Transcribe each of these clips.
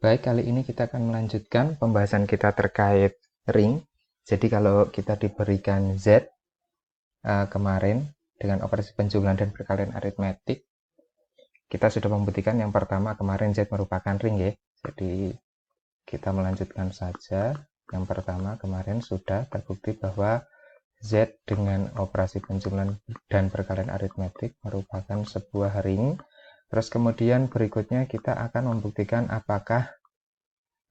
Baik, kali ini kita akan melanjutkan pembahasan kita terkait ring. Jadi kalau kita diberikan Z kemarin dengan operasi penjumlahan dan perkalian aritmetik, kita sudah membuktikan yang pertama kemarin Z merupakan ring ya. Jadi kita melanjutkan saja. Yang pertama kemarin sudah terbukti bahwa Z dengan operasi penjumlahan dan perkalian aritmetik merupakan sebuah ring. Terus kemudian berikutnya kita akan membuktikan apakah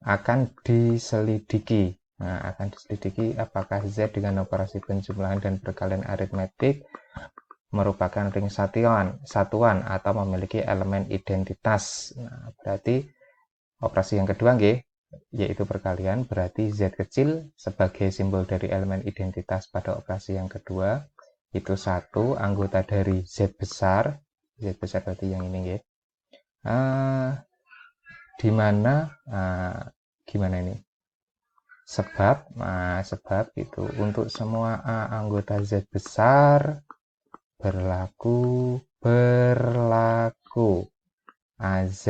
akan diselidiki. Nah, akan diselidiki apakah Z dengan operasi penjumlahan dan perkalian aritmetik merupakan ring satuan atau memiliki elemen identitas. Nah, berarti operasi yang kedua yaitu perkalian, berarti Z kecil sebagai simbol dari elemen identitas pada operasi yang kedua itu satu anggota dari Z besar. Z besar berarti yang ini di mana gimana ini? Sebab itu untuk semua anggota Z besar berlaku AZ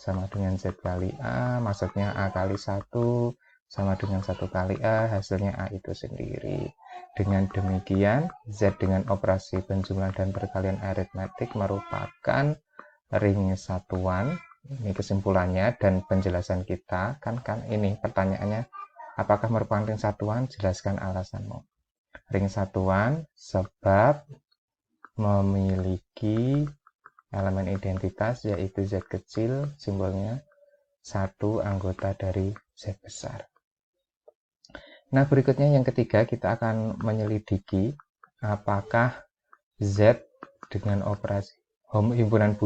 sama dengan Z kali A, maksudnya A kali 1 sama dengan 1 kali A, hasilnya A itu sendiri. Dengan demikian, Z dengan operasi penjumlahan dan perkalian aritmetik merupakan ring satuan. Ini kesimpulannya dan penjelasan kita. Kan ini pertanyaannya, apakah merupakan ring satuan? Jelaskan alasanmu. Ring satuan sebab memiliki elemen identitas yaitu Z kecil, simbolnya satu anggota dari Z besar. Nah, berikutnya yang ketiga kita akan menyelidiki apakah Z dengan operasi himpunan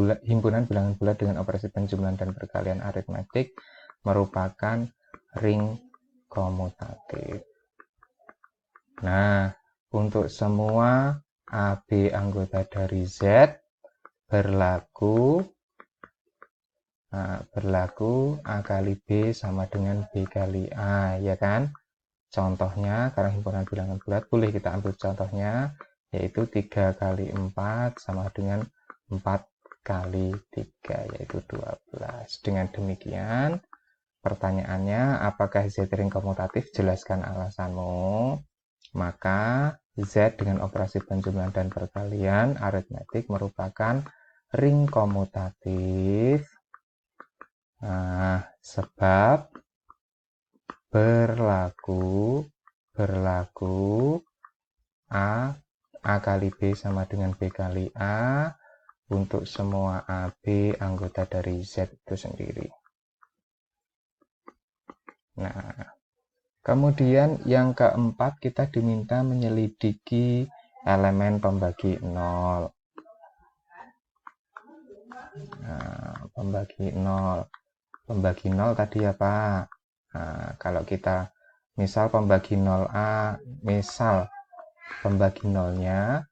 bilangan bulat dengan operasi penjumlahan dan perkalian aritmetik merupakan ring komutatif. Nah, untuk semua AB anggota dari Z berlaku A kali B sama dengan B kali A, ya kan? Contohnya, karena himpunan bilangan bulat, boleh kita ambil contohnya, yaitu 3 kali 4 sama dengan 4 kali 3, yaitu 12. Dengan demikian, pertanyaannya, apakah Z ring komutatif? Jelaskan alasanmu. Maka, Z dengan operasi penjumlahan dan perkalian aritmetik merupakan ring komutatif. Nah, sebab berlaku A kali B sama dengan B kali A untuk semua AB anggota dari Z itu sendiri. Nah, kemudian yang keempat kita diminta menyelidiki elemen pembagi 0. Nah, pembagi 0 tadi apa? Nah, kalau kita misal pembagi 0A, misal pembagi nolnya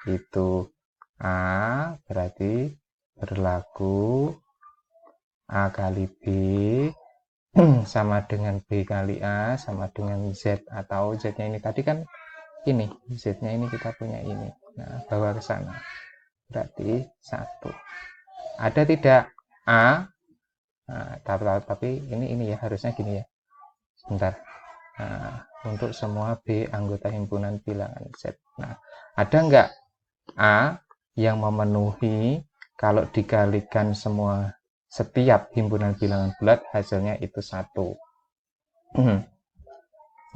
itu A, berarti berlaku A kali B sama dengan B kali A sama dengan Z, atau Z-nya ini tadi kan ini, Z-nya ini kita punya ini. Nah, bawa ke sana. Berarti 1. Ada tidak A? Nah, tapi ini ya harusnya gini ya. Sebentar. Nah, untuk semua B anggota himpunan bilangan Z. Nah, ada enggak A yang memenuhi kalau dikalikan setiap himpunan bilangan bulat hasilnya itu 1.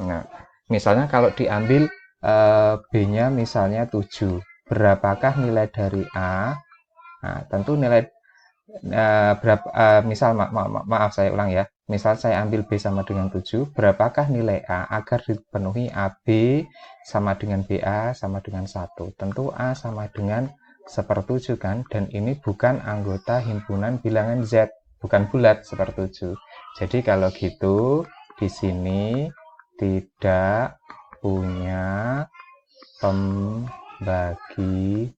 Nah, misalnya kalau diambil B-nya misalnya 7. Berapakah nilai dari A? Nah, tentu nilai misal maaf saya ulang ya. Misal saya ambil B sama dengan 7, berapakah nilai A agar dipenuhi AB sama dengan BA sama dengan 1? Tentu A sama dengan 1/7 kan, dan ini bukan anggota himpunan bilangan Z, bukan bulat 1/7. Jadi kalau gitu di sini tidak punya pembagi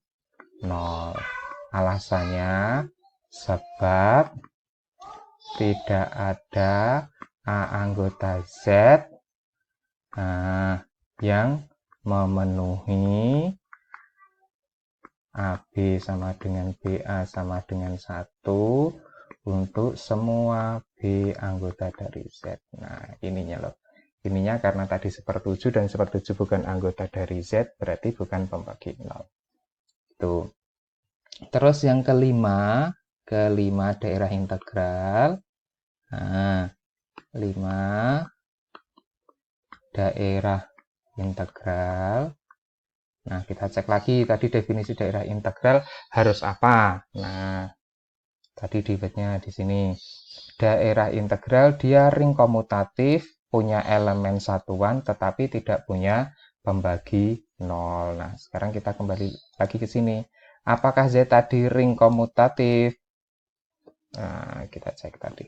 0. Alasannya sebab tidak ada A anggota Z yang memenuhi AB sama dengan BA sama dengan 1 untuk semua B anggota dari Z. Nah, ininya loh. Ininya karena tadi sepertujuh dan sepertujuh bukan anggota dari Z, berarti bukan pembagi 0. Tuh. Terus yang kelima daerah integral. Nah, 5 daerah integral. Nah, kita cek lagi tadi definisi daerah integral harus apa. Nah, tadi dibuatnya di sini. Daerah integral dia ring komutatif, punya elemen satuan tetapi tidak punya pembagi 0. Nah, sekarang kita kembali lagi ke sini. Apakah Z tadi ring komutatif? Nah, kita cek tadi.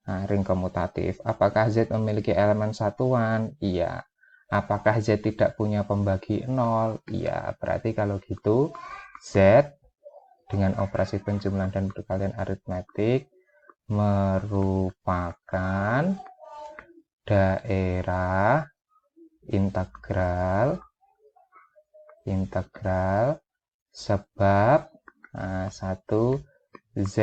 Nah, ring komutatif. Apakah Z memiliki elemen satuan? Iya. Apakah Z tidak punya pembagi 0? Iya. Berarti kalau gitu, Z dengan operasi penjumlahan dan perkalian aritmetik merupakan daerah integral sebab 1 Z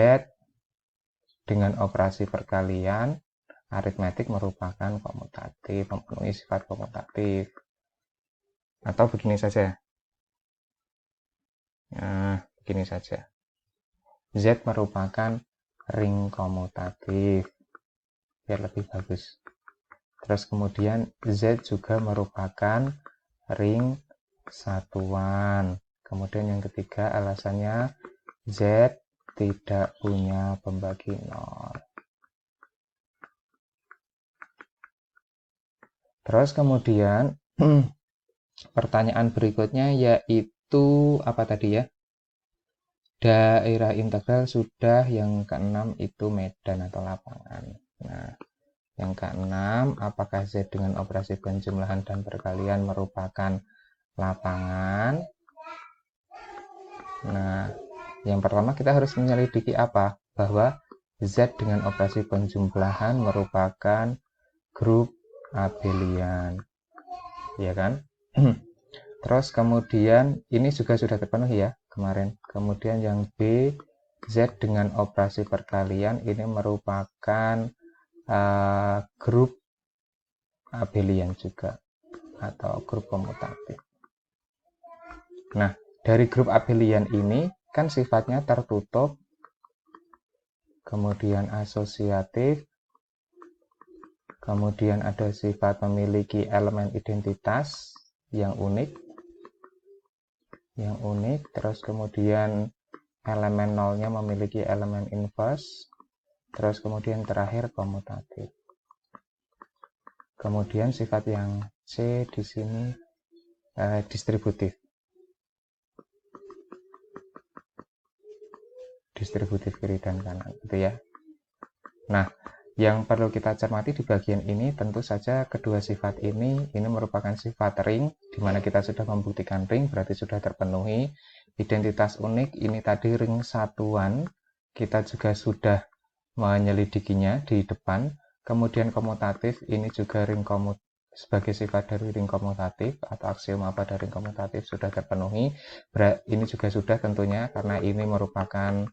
dengan operasi perkalian aritmetik merupakan komutatif, memenuhi sifat komutatif. Atau begini saja. Nah, begini saja. Z merupakan ring komutatif. Biar lebih bagus. Terus kemudian Z juga merupakan ring satuan. Kemudian yang ketiga alasannya Z tidak punya pembagi 0. Terus kemudian pertanyaan berikutnya yaitu apa tadi ya? Daerah integral sudah, yang keenam itu medan atau lapangan. Nah, yang keenam, apakah Z dengan operasi penjumlahan dan perkalian merupakan lapangan? Nah, yang pertama kita harus menyelidiki apa? Bahwa Z dengan operasi penjumlahan merupakan grup abelian. Ya kan? Terus kemudian ini juga sudah terpenuhi ya kemarin. Kemudian yang B, Z dengan operasi perkalian ini merupakan grup abelian juga atau grup komutatif. Nah, dari grup abelian ini kan sifatnya tertutup, kemudian asosiatif, kemudian ada sifat memiliki elemen identitas yang unik, terus kemudian elemen nolnya memiliki elemen inverse, terus kemudian terakhir komutatif. Kemudian sifat yang C di sini distributif kiri dan kanan, gitu ya. Nah, yang perlu kita cermati di bagian ini tentu saja kedua sifat ini merupakan sifat ring, di mana kita sudah membuktikan ring berarti sudah terpenuhi. Identitas unik ini tadi ring satuan, kita juga sudah menyelidikinya di depan. Kemudian komutatif ini juga ring sebagai sifat dari ring komutatif atau aksioma pada ring komutatif sudah terpenuhi. Ini juga sudah tentunya karena ini merupakan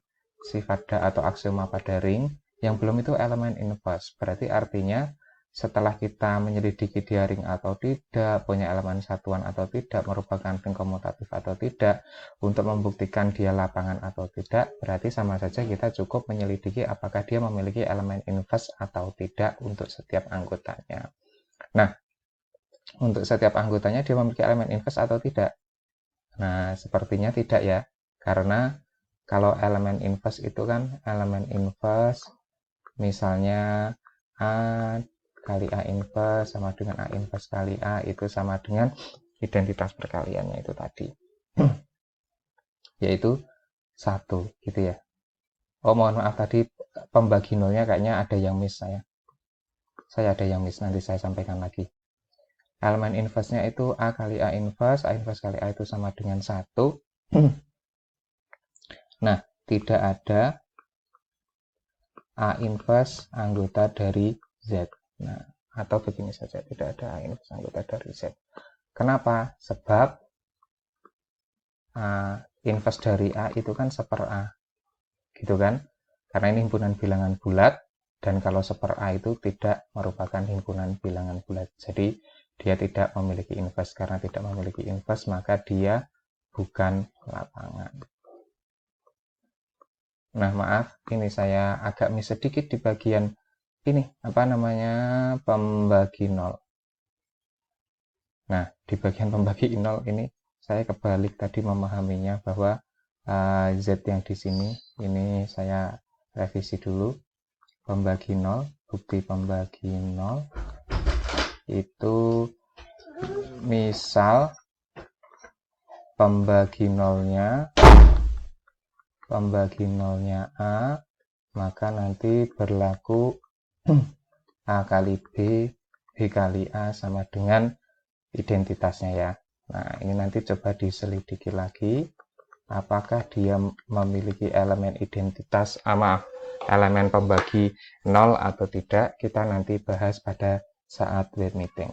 sifat atau aksioma pada ring. Yang belum itu elemen inverse, berarti artinya setelah kita menyelidiki dia ring atau tidak, punya elemen satuan atau tidak, merupakan ring komutatif atau tidak, untuk membuktikan dia lapangan atau tidak, berarti sama saja kita cukup menyelidiki apakah dia memiliki elemen inverse atau tidak untuk setiap anggotanya. Nah, untuk setiap anggotanya dia memiliki elemen inverse atau tidak? Nah, sepertinya tidak ya, karena kalau elemen inverse itu kan elemen inverse misalnya A kali A inverse sama dengan A inverse kali A itu sama dengan identitas perkaliannya itu tadi yaitu 1 gitu ya. Oh, mohon maaf tadi pembagi nolnya kayaknya ada yang miss saya ada yang miss, nanti saya sampaikan lagi. Elemen inverse-nya itu A kali A inverse kali A itu sama dengan 1. Nah, tidak ada A inverse anggota dari Z. Nah, atau begini saja, tidak ada A inverse anggota dari Z. Kenapa? Sebab inverse dari A itu kan 1/A, gitu kan? Karena ini himpunan bilangan bulat, dan kalau 1/A itu tidak merupakan himpunan bilangan bulat. Jadi dia tidak memiliki inverse. Karena tidak memiliki inverse, maka dia bukan lapangan. Nah, maaf, ini saya agak miss sedikit di bagian ini, pembagi 0. Nah, di bagian pembagi 0 ini saya kebalik tadi memahaminya, bahwa Z yang di sini, ini saya revisi dulu. Pembagi 0, bukti pembagi 0 itu misal pembagi nolnya A, maka nanti berlaku A kali B, B kali A sama dengan identitasnya ya. Nah, ini nanti coba diselidiki lagi, apakah dia memiliki elemen identitas, elemen pembagi 0 atau tidak. Kita nanti bahas pada saat web meeting.